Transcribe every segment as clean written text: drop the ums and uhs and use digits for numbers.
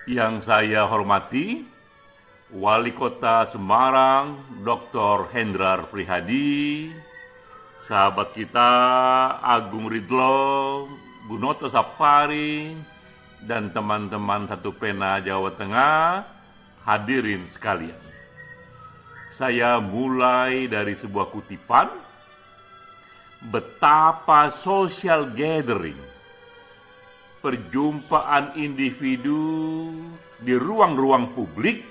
Yang saya hormati, Wali Kota Semarang, Dr. Hendrar Prihadi, sahabat kita Agung Ridlo, Gunoto Sapari, dan teman-teman Satu Pena Jawa Tengah, hadirin sekalian. Saya mulai dari sebuah kutipan, betapa social gathering, perjumpaan individu di ruang-ruang publik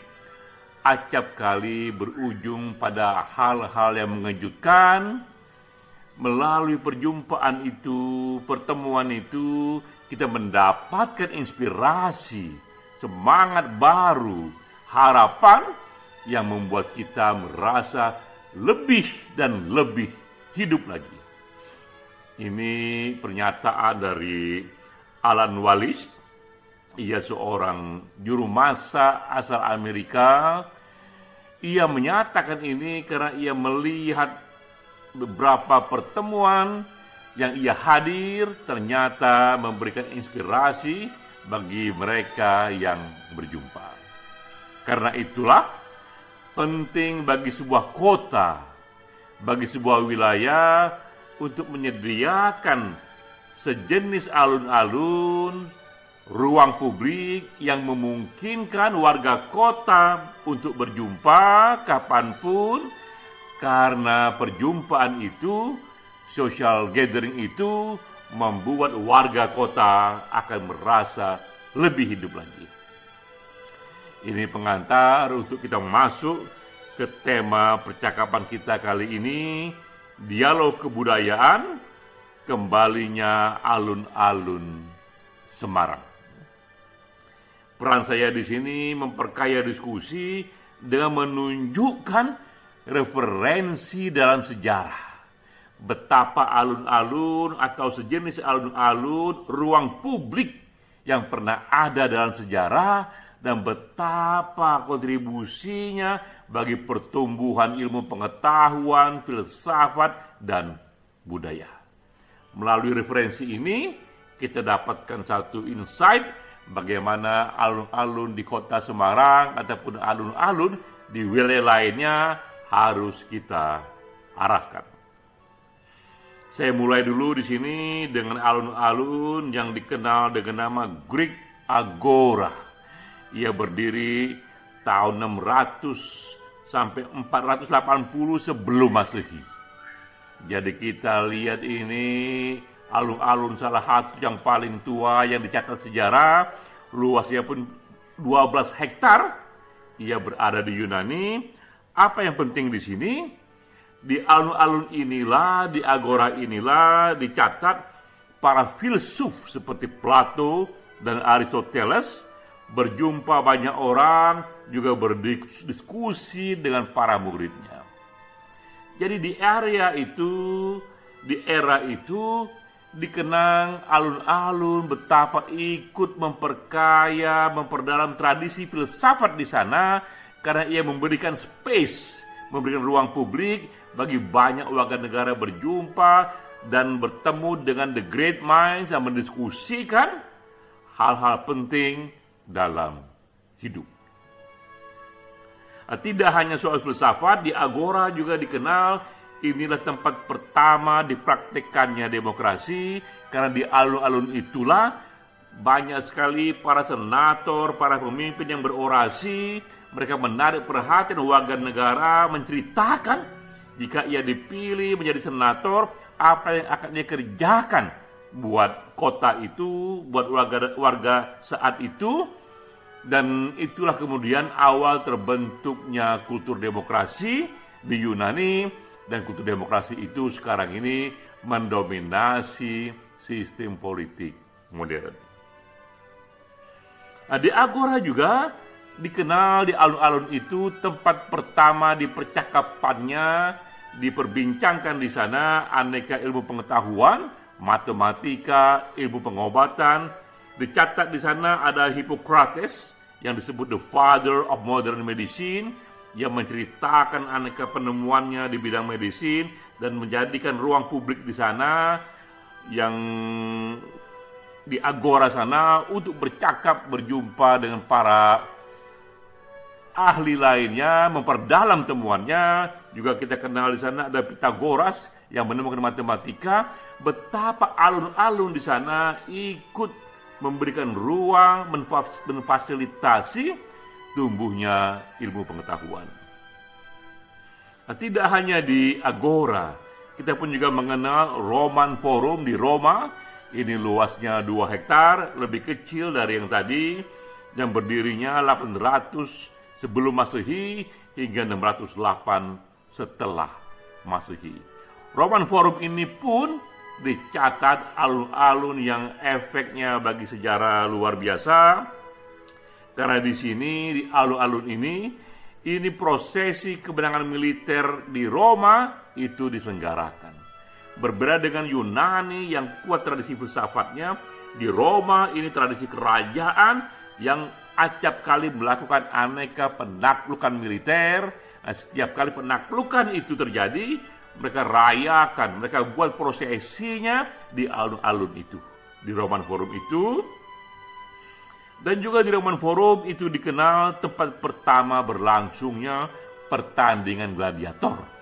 acap kali berujung pada hal-hal yang mengejutkan. Melalui perjumpaan itu, pertemuan itu, kita mendapatkan inspirasi, semangat baru, harapan yang membuat kita merasa lebih dan lebih hidup lagi. Ini pernyataan dari Alan Wallace. Ia seorang juru masak asal Amerika. Ia menyatakan ini karena ia melihat beberapa pertemuan yang ia hadir ternyata memberikan inspirasi bagi mereka yang berjumpa. Karena itulah penting bagi sebuah kota, bagi sebuah wilayah untuk menyediakan sejenis alun-alun, ruang publik yang memungkinkan warga kota untuk berjumpa kapanpun, karena perjumpaan itu, social gathering itu, membuat warga kota akan merasa lebih hidup lagi. Ini pengantar untuk kita masuk ke tema percakapan kita kali ini, dialog kebudayaan, kembalinya alun-alun Semarang. Peran saya di sini memperkaya diskusi dengan menunjukkan referensi dalam sejarah. Betapa alun-alun atau sejenis alun-alun, ruang publik yang pernah ada dalam sejarah, dan betapa kontribusinya bagi pertumbuhan ilmu pengetahuan, filsafat, dan budaya. Melalui referensi ini, kita dapatkan satu insight bagaimana alun-alun di kota Semarang ataupun alun-alun di wilayah lainnya harus kita arahkan. Saya mulai dulu di sini dengan alun-alun yang dikenal dengan nama Greek Agora. Ia berdiri tahun 600 sampai 480 sebelum Masehi. Jadi kita lihat ini alun-alun salah satu yang paling tua yang dicatat sejarah, luasnya pun 12 hektar. Ia berada di Yunani. Apa yang penting di sini? Di alun-alun inilah, di agora inilah dicatat para filsuf seperti Plato dan Aristoteles berjumpa banyak orang, juga berdiskusi dengan para muridnya. Jadi di era itu dikenang alun-alun betapa ikut memperkaya, memperdalam tradisi filsafat di sana, karena ia memberikan space, memberikan ruang publik bagi banyak warga negara berjumpa dan bertemu dengan the great minds yang mendiskusikan hal-hal penting dalam hidup. Tidak hanya soal filsafat, di Agora juga dikenal inilah tempat pertama dipraktikkannya demokrasi, karena di alun-alun itulah banyak sekali para senator, para pemimpin yang berorasi. Mereka menarik perhatian warga negara, menceritakan jika ia dipilih menjadi senator, apa yang akan dia kerjakan buat kota itu, buat warga saat itu. Dan itulah kemudian awal terbentuknya kultur demokrasi di Yunani, dan kultur demokrasi itu sekarang ini mendominasi sistem politik modern. Di Agora juga dikenal di alun-alun itu tempat pertama dipercakapannya, diperbincangkan di sana aneka ilmu pengetahuan, matematika, ilmu pengobatan. Dicatat di sana ada Hippocrates yang disebut the father of modern medicine, yang menceritakan aneka penemuannya di bidang medicine dan menjadikan ruang publik di sana yang di agora sana untuk bercakap, berjumpa dengan para ahli lainnya, memperdalam temuannya. Juga kita kenal di sana ada Pitagoras yang menemukan matematika. Betapa alun-alun di sana ikut memberikan ruang, memfasilitasi tumbuhnya ilmu pengetahuan. Nah, tidak hanya di agora, kita pun juga mengenal Roman Forum di Roma. Ini luasnya 2 hektar, lebih kecil dari yang tadi, yang berdirinya 800 sebelum Masehi hingga 608 setelah Masehi. Roman Forum ini pun dicatat alun-alun yang efeknya bagi sejarah luar biasa. Karena di sini, di alun-alun ini prosesi kemenangan militer di Roma itu diselenggarakan. Berbeda dengan Yunani yang kuat tradisi filsafatnya, di Roma ini tradisi kerajaan yang acap kali melakukan aneka penaklukan militer. Nah, setiap kali penaklukan itu terjadi, mereka rayakan, mereka buat prosesinya di alun-alun itu, di Roman Forum itu. Dan juga di Roman Forum itu dikenal tempat pertama berlangsungnya pertandingan gladiator.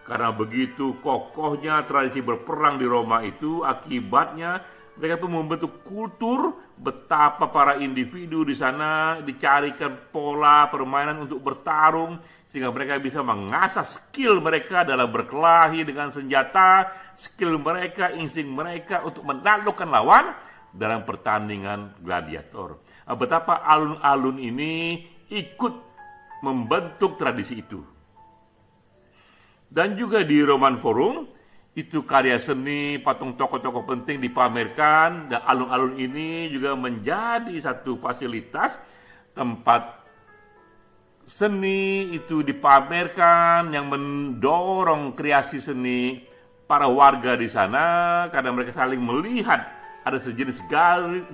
Karena begitu kokohnya tradisi berperang di Roma itu, akibatnya mereka tuh membentuk kultur betapa para individu di sana dicarikan pola permainan untuk bertarung, sehingga mereka bisa mengasah skill mereka dalam berkelahi dengan senjata, skill mereka, insting mereka untuk menaklukkan lawan dalam pertandingan gladiator. Betapa alun-alun ini ikut membentuk tradisi itu. Dan juga di Roman Forum, itu karya seni, patung tokoh-tokoh penting dipamerkan, dan alun-alun ini juga menjadi satu fasilitas tempat seni itu dipamerkan yang mendorong kreasi seni para warga di sana, karena mereka saling melihat ada sejenis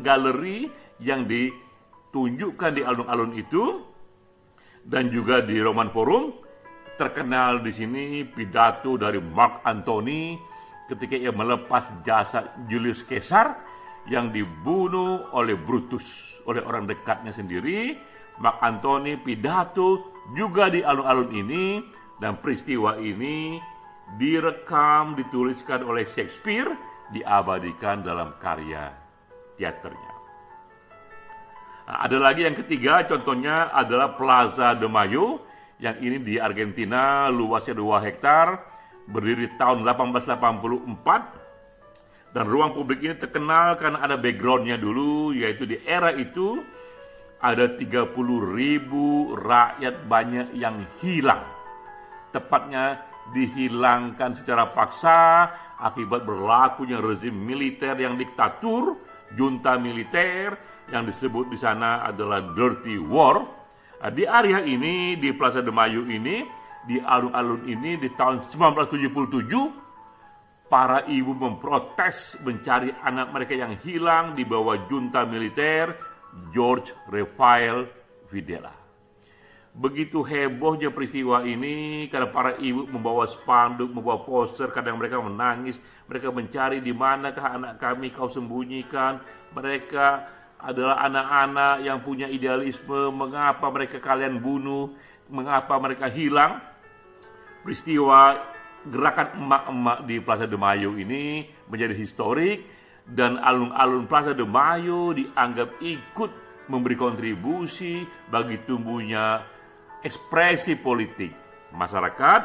galeri yang ditunjukkan di alun-alun itu. Dan juga di Roman Forum terkenal di sini pidato dari Mark Antony ketika ia melepas jasad Julius Caesar yang dibunuh oleh Brutus, oleh orang dekatnya sendiri. Mark Antony pidato juga di alun-alun ini, dan peristiwa ini direkam, dituliskan oleh Shakespeare, diabadikan dalam karya teaternya. Nah, ada lagi yang ketiga, contohnya adalah Plaza de Mayo, yang ini di Argentina, luasnya 2 hektar, berdiri tahun 1884. Dan ruang publik ini terkenal karena ada backgroundnya dulu, yaitu di era itu ada 30.000 rakyat banyak yang hilang. Tepatnya dihilangkan secara paksa akibat berlakunya rezim militer yang diktatur, junta militer yang disebut di sana adalah Dirty War. Di area ini, di Plaza de Mayo ini, di alun-alun ini, di tahun 1977, para ibu memprotes mencari anak mereka yang hilang di bawah junta militer George Rafael Videla. Begitu hebohnya peristiwa ini karena para ibu membawa spanduk, membawa poster, kadang mereka menangis, mereka mencari di manakah anak kami kau sembunyikan. Mereka adalah anak-anak yang punya idealisme, mengapa mereka kalian bunuh, mengapa mereka hilang. Peristiwa gerakan emak-emak di Plaza de Mayo ini menjadi historik, dan alun-alun Plaza de Mayo dianggap ikut memberi kontribusi bagi tumbuhnya ekspresi politik masyarakat.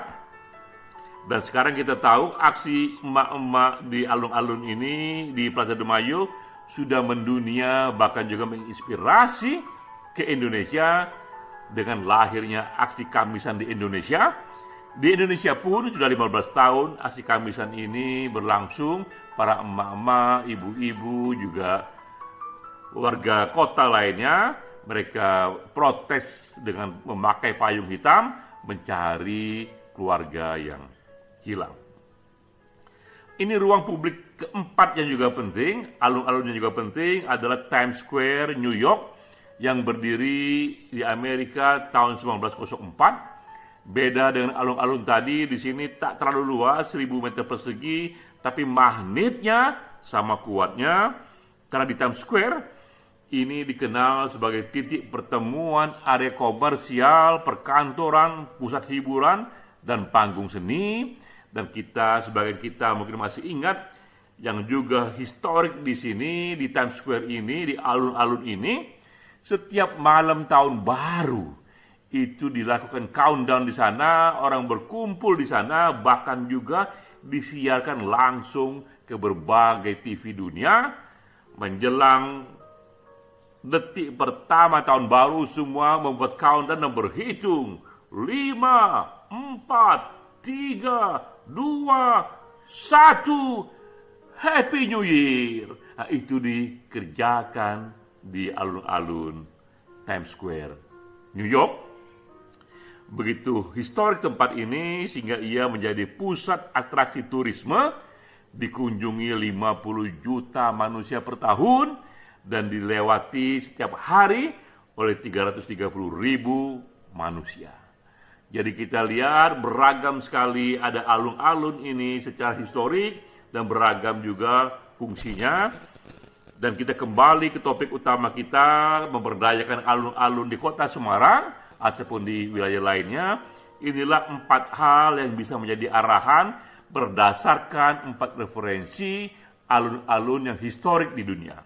Dan sekarang kita tahu aksi emak-emak di alun-alun ini di Plaza de Mayo sudah mendunia, bahkan juga menginspirasi ke Indonesia dengan lahirnya aksi Kamisan di Indonesia. Di Indonesia pun sudah 15 tahun aksi Kamisan ini berlangsung. Para emak-emak, ibu-ibu, juga warga kota lainnya, mereka protes dengan memakai payung hitam mencari keluarga yang hilang. Ini ruang publik keempat yang juga penting, alun-alun yang juga penting adalah Times Square, New York, yang berdiri di Amerika tahun 1904. Beda dengan alun-alun tadi, di sini tak terlalu luas, 1.000 meter persegi, tapi magnetnya sama kuatnya. Karena di Times Square ini dikenal sebagai titik pertemuan area komersial, perkantoran, pusat hiburan, dan panggung seni. Dan sebagian kita mungkin masih ingat, yang juga historik di sini, di Times Square ini, di alun-alun ini, setiap malam tahun baru itu dilakukan countdown di sana, orang berkumpul di sana, bahkan juga disiarkan langsung ke berbagai TV dunia. Menjelang detik pertama tahun baru, semua membuat countdown dan berhitung 5, 4, 3, 2, 1, Happy New Year. Nah, itu dikerjakan di alun-alun Times Square, New York. Begitu historik tempat ini sehingga ia menjadi pusat atraksi turisme, dikunjungi 50 juta manusia per tahun dan dilewati setiap hari oleh 330 ribu manusia. Jadi kita lihat beragam sekali ada alun-alun ini secara historik dan beragam juga fungsinya. Dan kita kembali ke topik utama kita, memberdayakan alun-alun di kota Semarang ataupun di wilayah lainnya. Inilah 4 hal yang bisa menjadi arahan berdasarkan 4 referensi alun-alun yang historik di dunia.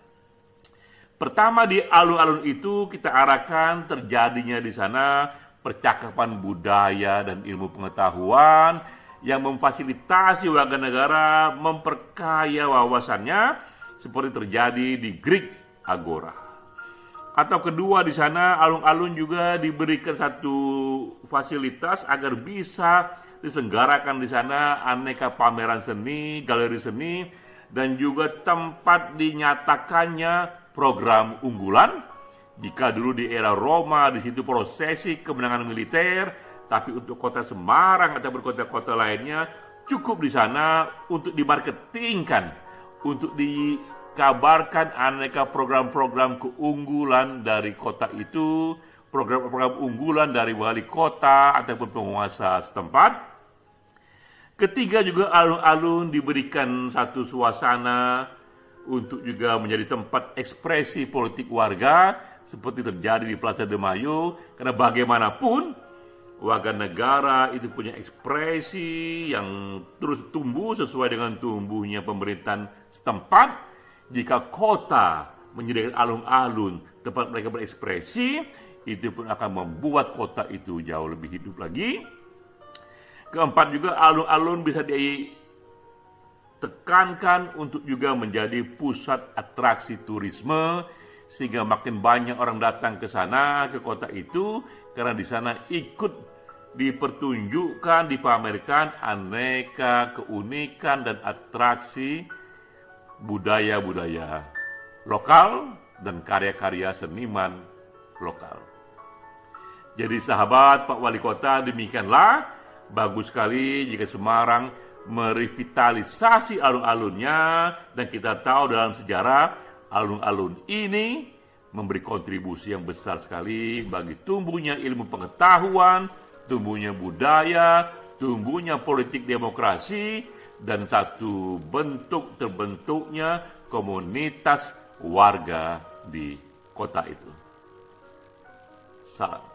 Pertama, di alun-alun itu kita arahkan terjadinya di sana percakapan budaya dan ilmu pengetahuan yang memfasilitasi warga negara memperkaya wawasannya seperti terjadi di Greek Agora. Atau kedua, di sana alun-alun juga diberikan satu fasilitas agar bisa diselenggarakan di sana aneka pameran seni, galeri seni, dan juga tempat dinyatakannya program unggulan. Jika dulu di era Roma di situ prosesi kemenangan militer, tapi untuk kota Semarang atau kota-kota lainnya cukup di sana untuk dimarketingkan, untuk dikabarkan aneka program-program keunggulan dari kota itu, program-program unggulan dari wali kota ataupun penguasa setempat. Ketiga, juga alun-alun diberikan satu suasana untuk juga menjadi tempat ekspresi politik warga seperti terjadi di Plaza de Mayo, karena bagaimanapun warga negara itu punya ekspresi yang terus tumbuh sesuai dengan tumbuhnya pemerintahan setempat. Jika kota menyediakan alun-alun tempat mereka berekspresi, itu pun akan membuat kota itu jauh lebih hidup lagi. Keempat, juga alun-alun bisa ditekankan untuk juga menjadi pusat atraksi turisme, sehingga makin banyak orang datang ke sana, ke kota itu, karena di sana ikut dipertunjukkan, dipamerkan aneka keunikan dan atraksi budaya-budaya lokal dan karya-karya seniman lokal. Jadi sahabat Pak Wali Kota, demikianlah bagus sekali jika Semarang merevitalisasi alun-alunnya, dan kita tahu dalam sejarah alun-alun ini memberi kontribusi yang besar sekali bagi tumbuhnya ilmu pengetahuan, tumbuhnya budaya, tumbuhnya politik demokrasi, dan satu bentuk terbentuknya komunitas warga di kota itu. Salam.